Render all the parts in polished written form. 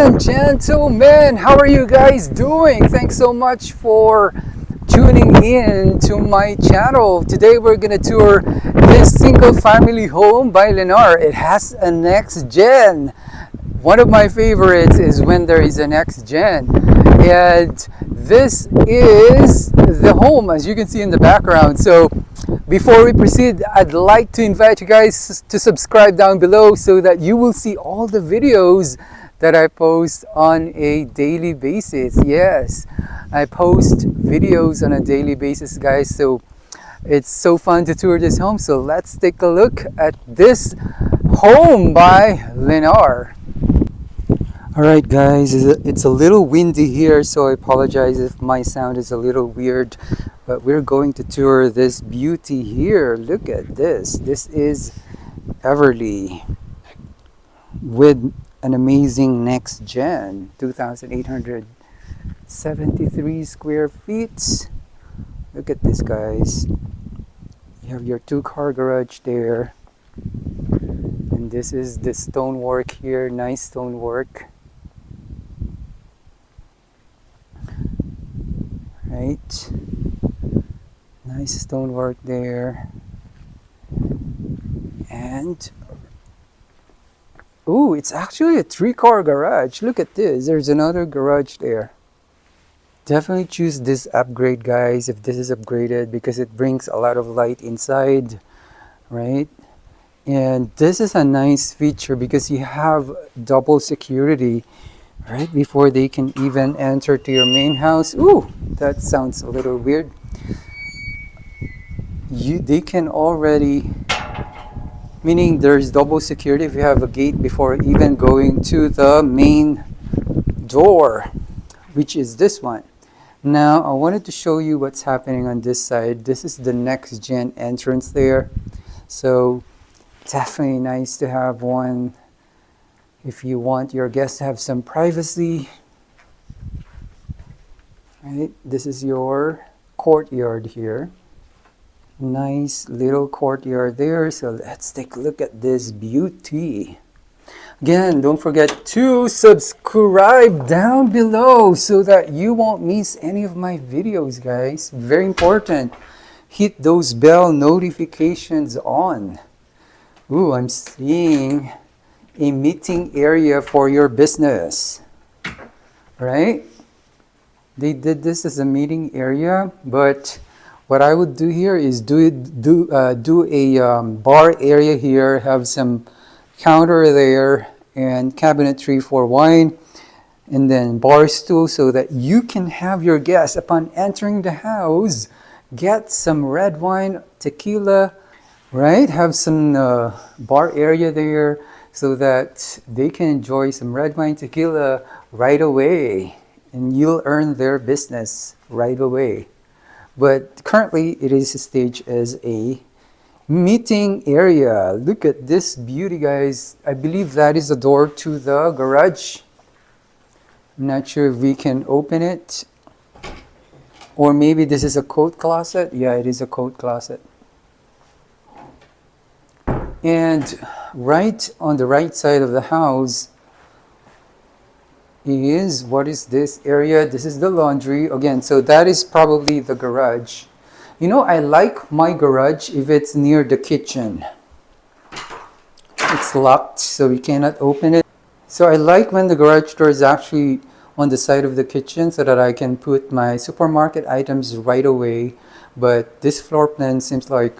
and gentlemen, how are you guys doing? Thanks so much for tuning in to my channel. Today we're gonna tour this single family home by Lennar. It has a next gen. One of my favorites is when there is a next gen. And this is the home, as you can see in the background. So before we proceed, I'd like to invite you guys to subscribe down below so that you will see all the videos that I post on a daily basis. Yes, I post videos on a daily basis, guys. So it's so fun to tour this home. So let's take a look at this home by Lennar. Alright guys, it's a little windy here, so I apologize if my sound is a little weird, but we're going to tour this beauty here. Look at this. This is Everly with an amazing next gen, 2,873 square feet. Look at this, guys. You have your 2-car garage there, and this is the stonework here. Nice stonework. Right, nice stonework there, and oh, it's actually a 3-car garage. Look at this. There's another garage there. Definitely choose this upgrade, guys, if this is upgraded, because it brings a lot of light inside, right? And this is a nice feature because you have double security right before they can even enter to your main house. Ooh, that sounds a little weird. They can already, meaning there's double security if you have a gate before even going to the main door, which is this one. Now I wanted to show you what's happening on this side. This is the next gen entrance there, so definitely nice to have one if you want your guests to have some privacy. Right, this is your courtyard here. Nice little courtyard there. So let's take a look at this beauty. Again, don't forget to subscribe down below so that you won't miss any of my videos, guys. Very important. Hit those bell notifications on. Ooh, I'm seeing a meeting area for your business, right? They did this as a meeting area, but what I would do here is do a bar area here, have some counter there and cabinetry for wine, and then bar stool so that you can have your guests upon entering the house get some red wine, tequila, right? Have some bar area there so that they can enjoy some red wine, tequila right away, and you'll earn their business right away. But currently it is staged as a meeting area. Look at this beauty, guys. I believe that is the door to the garage. I'm not sure if we can open it, or maybe this is a coat closet. Yeah, it is a coat closet. And right on the right side of the house is, what is this area? This is the laundry. Again, so that is probably the garage. You know, I like my garage if it's near the kitchen. It's locked, so we cannot open it. So I like when the garage door is actually on the side of the kitchen so that I can put my supermarket items right away. But this floor plan seems like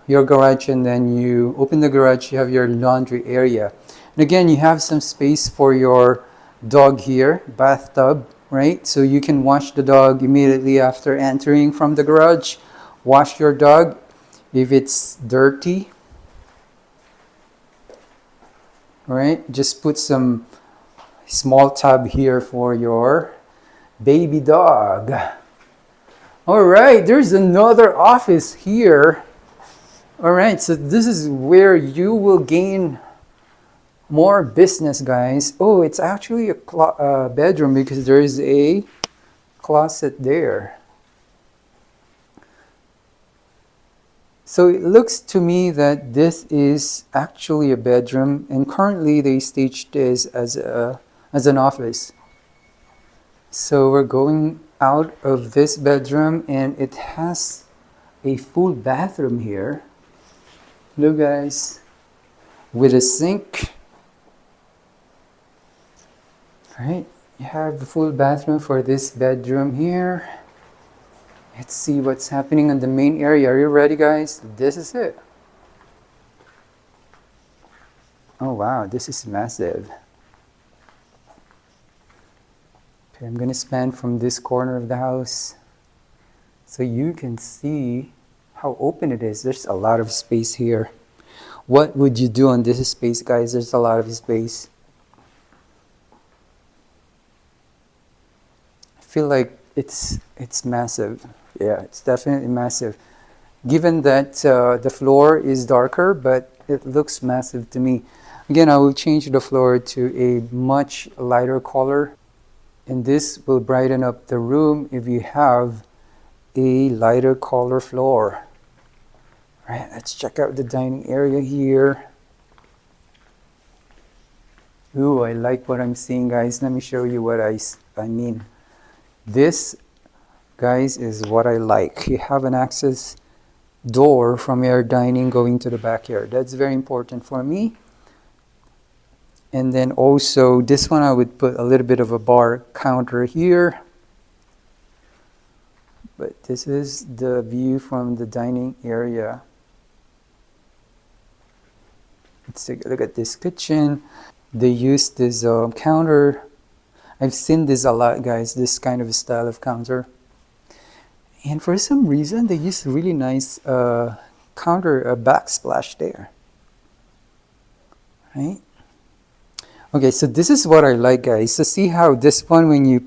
your garage, and then you open the garage, you have your laundry area. And again, you have some space for your dog here, bathtub, right? So you can wash the dog immediately after entering from the garage. Wash your dog if it's dirty, right? Just put some small tub here for your baby dog. All right, there's another office here. All right, so this is where you will gain more business, guys. Oh, it's actually a bedroom because there is a closet there. So it looks to me that this is actually a bedroom, and currently they staged this as a as an office. So we're going out of this bedroom, and it has a full bathroom here. Look, guys, with a sink. All right, you have the full bathroom for this bedroom here. Let's see what's happening in the main area. Are you ready, guys? This is it. Oh wow, this is massive. Okay, I'm gonna span from this corner of the house so you can see how open it is. There's a lot of space here. What would you do on this space, guys? There's a lot of space. I feel like it's massive. Yeah, it's definitely massive. Given that the floor is darker, but it looks massive to me. Again, I will change the floor to a much lighter color, and this will brighten up the room if you have a lighter color floor. All right, let's check out the dining area here. Ooh, I like what I'm seeing, guys. Let me show you what I mean. This, guys, is what I like. You have an access door from your dining going to the backyard. That's very important for me. And then also this one, I would put a little bit of a bar counter here. But this is the view from the dining area. Let's take a look at this kitchen. They use this counter. I've seen this a lot, guys, this kind of style of counter. And for some reason, they use really nice counter backsplash there. Right? Okay, so this is what I like, guys. So see how this one, when you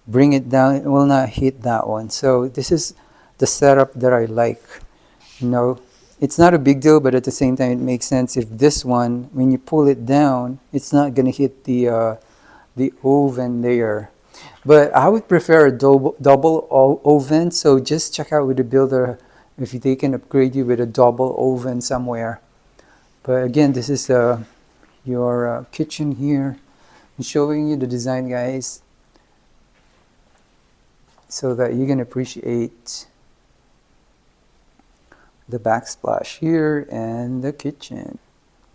bring it down, it will not hit that one. So this is the setup that I like. You know, it's not a big deal, but at the same time, it makes sense. If this one, when you pull it down, it's not gonna hit the oven there. But I would prefer a double oven. So just check out with the builder if they can upgrade you with a double oven somewhere. But again, this is your kitchen here. I'm showing you the design, guys, so that you can appreciate the backsplash here and the kitchen.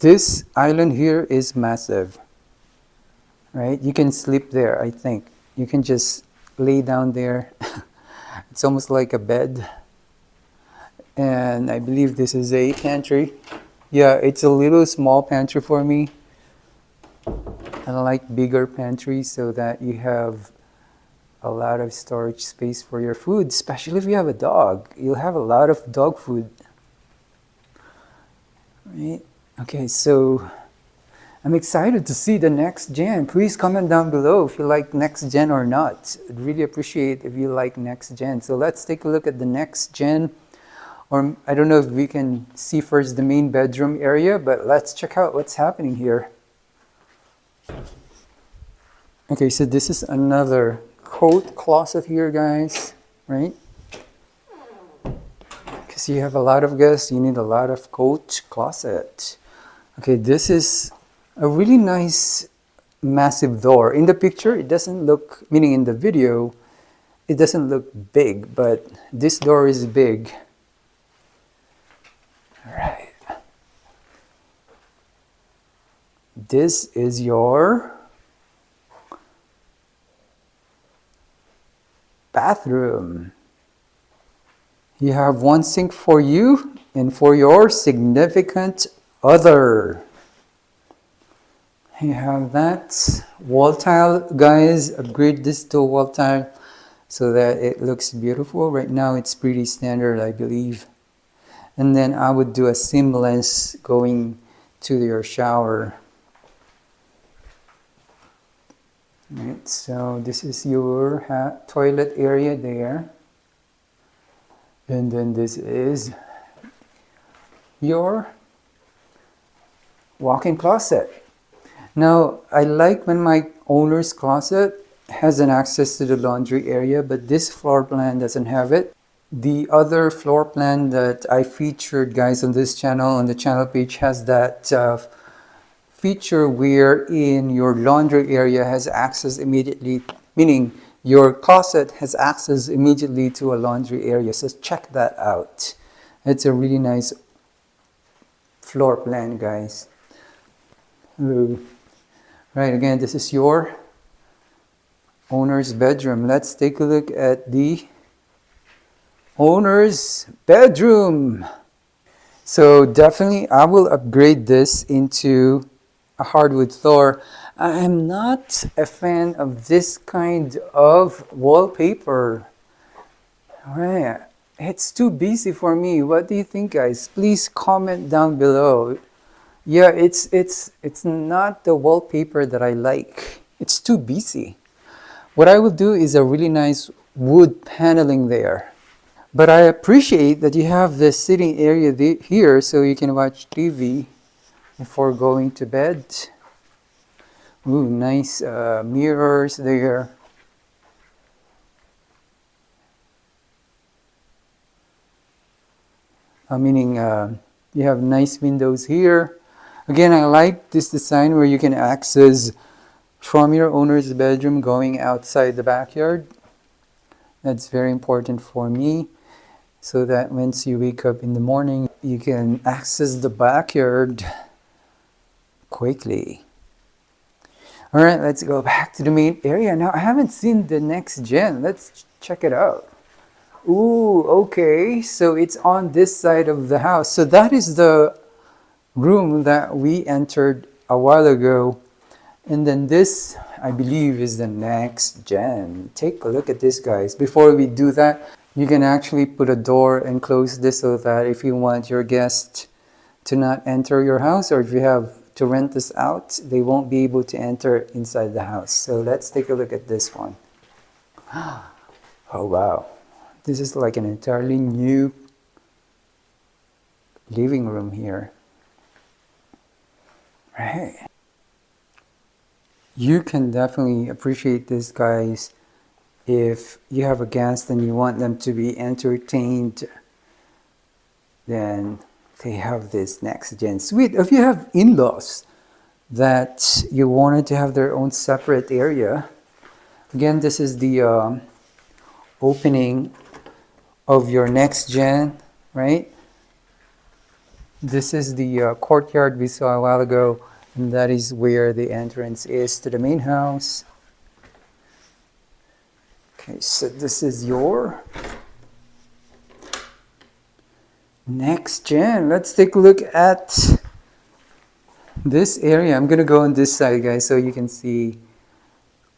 This island here is massive, right? You can sleep there, I think. You can just lay down there. It's almost like a bed. And I believe this is a pantry. Yeah, it's a little small pantry for me. I like bigger pantries so that you have a lot of storage space for your food, especially if you have a dog. You'll have a lot of dog food. Right? Okay, so I'm excited to see the next gen. Please comment down below if you like next gen or not. I'd really appreciate if you like next gen. So let's take a look at the next gen. Or I don't know if we can see first the main bedroom area, but let's check out what's happening here. Okay, so this is another coat closet here, guys, right? Because you have a lot of guests, you need a lot of coat closet. Okay, this is a really nice massive door. In the picture, it doesn't look, meaning in the video, it doesn't look big, but this door is big. All right. This is your bathroom. You have one sink for you and for your significant other. You have that wall tile, guys. Upgrade this to wall tile so that it looks beautiful. Right now it's pretty standard, I believe. And then I would do a seamless going to your shower. Right, so this is your toilet area there. And then this is your walk-in closet. Now, I like when my owner's closet has an access to the laundry area, but this floor plan doesn't have it. The other floor plan that I featured, guys, on this channel, on the channel page, has that feature wherein your laundry area has access immediately, meaning your closet has access immediately to a laundry area. So check that out. It's a really nice floor plan, guys. Ooh. Right, again, this is your owner's bedroom. Let's take a look at the owner's bedroom. So definitely I will upgrade this into a hardwood floor. I am not a fan of this kind of wallpaper. Alright, it's too busy for me. What do you think, guys? Please comment down below. Yeah, it's not the wallpaper that I like. It's too busy. What I will do is a really nice wood paneling there. But I appreciate that you have the sitting area here so you can watch TV before going to bed. Ooh, nice mirrors there. Meaning you have nice windows here. Again, I like this design where you can access from your owner's bedroom going outside the backyard. That's very important for me, so that once you wake up in the morning, you can access the backyard quickly. All right, let's go back to the main area. Now, I haven't seen the next gen. Let's check it out. Ooh, okay, so it's on this side of the house. So that is the room that we entered a while ago. And then this, I believe, is the next gen. Take a look at this, guys. Before we do that, you can actually put a door and close this so that if you want your guest to not enter your house, or if you have to rent this out, they won't be able to enter inside the house. So let's take a look at this one. Oh, wow. This is like an entirely new living room here. Right. You can definitely appreciate this, guys, if you have a guest and you want them to be entertained. Then they have this next gen suite. If you have in-laws that you wanted to have their own separate area, again, this is the opening of your next gen, right? This is the courtyard we saw a while ago, and that is where the entrance is to the main house. Okay, so this is your next gen. Let's take a look at this area. I'm gonna go on this side, guys, so you can see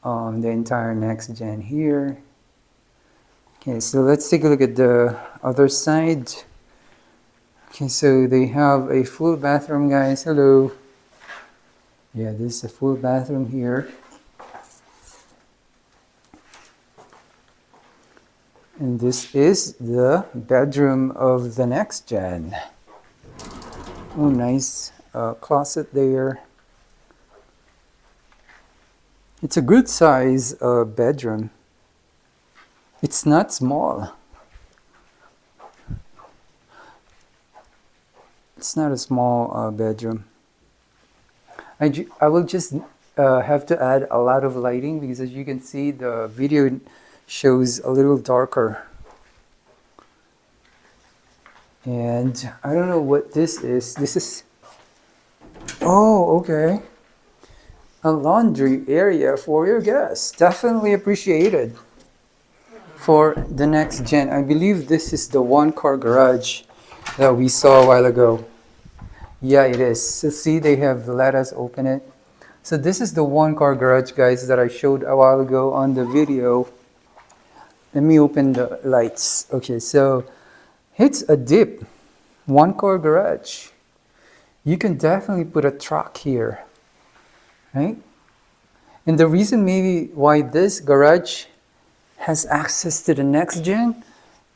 the entire next gen here. Okay, so let's take a look at the other side. Okay, so they have a full bathroom, guys. Hello. Yeah, this is a full bathroom here. And this is the bedroom of the next gen. Oh, nice closet there. It's a good size bedroom. It's not small. It's not a small bedroom. I will just have to add a lot of lighting because, as you can see, the video shows a little darker. And I don't know what this is. This is, oh, okay, a laundry area for your guests. Definitely appreciated for the next gen. I believe this is the one-car garage that we saw a while ago. Yeah, it is. So see, they have let us open it. So this is the one-car garage, guys, that I showed a while ago on the video. Let me open the lights. Okay, so it's a deep one-car garage. You can definitely put a truck here, right? And the reason maybe why this garage has access to the next gen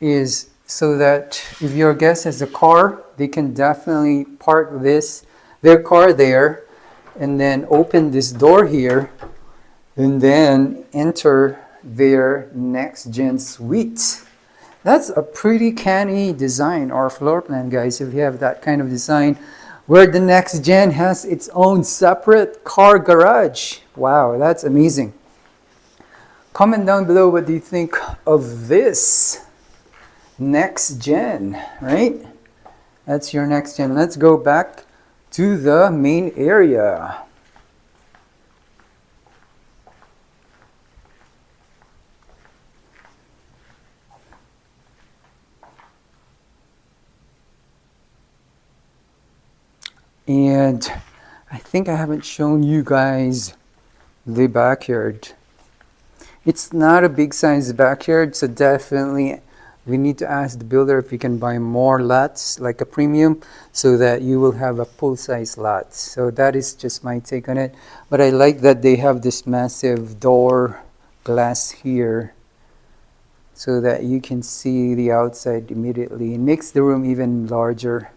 is so that if your guest has a car, they can definitely park their car there and then open this door here and then enter their next gen suite. That's a pretty canny design or floor plan, guys. If you have that kind of design, where the next gen has its own separate car garage. Wow, that's amazing. Comment down below what do you think of this next gen, right? That's your next gen. Let's go back to the main area. And I think I haven't shown you guys the backyard. It's not a big size backyard, so definitely we need to ask the builder if we can buy more lots, like a premium, so that you will have a full-size lot. So that is just my take on it. But I like that they have this massive door glass here so that you can see the outside immediately. It makes the room even larger.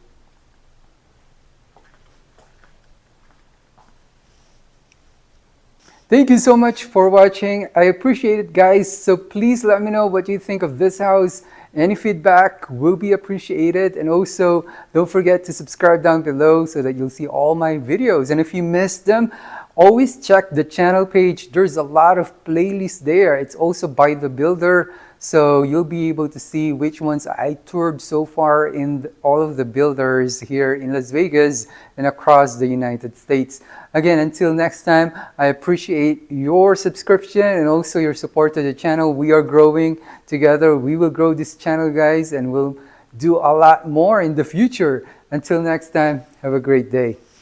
Thank you so much for watching. I appreciate it, guys. So please let me know what you think of this house. Any feedback will be appreciated. And also, don't forget to subscribe down below so that you'll see all my videos. And if you missed them, always check the channel page. There's a lot of playlists there. It's also by the builder. So you'll be able to see which ones I toured so far in all of the builders here in Las Vegas and across the United States. Again, until next time, I appreciate your subscription and also your support to the channel. We are growing together. We will grow this channel, guys, and we'll do a lot more in the future. Until next time, have a great day.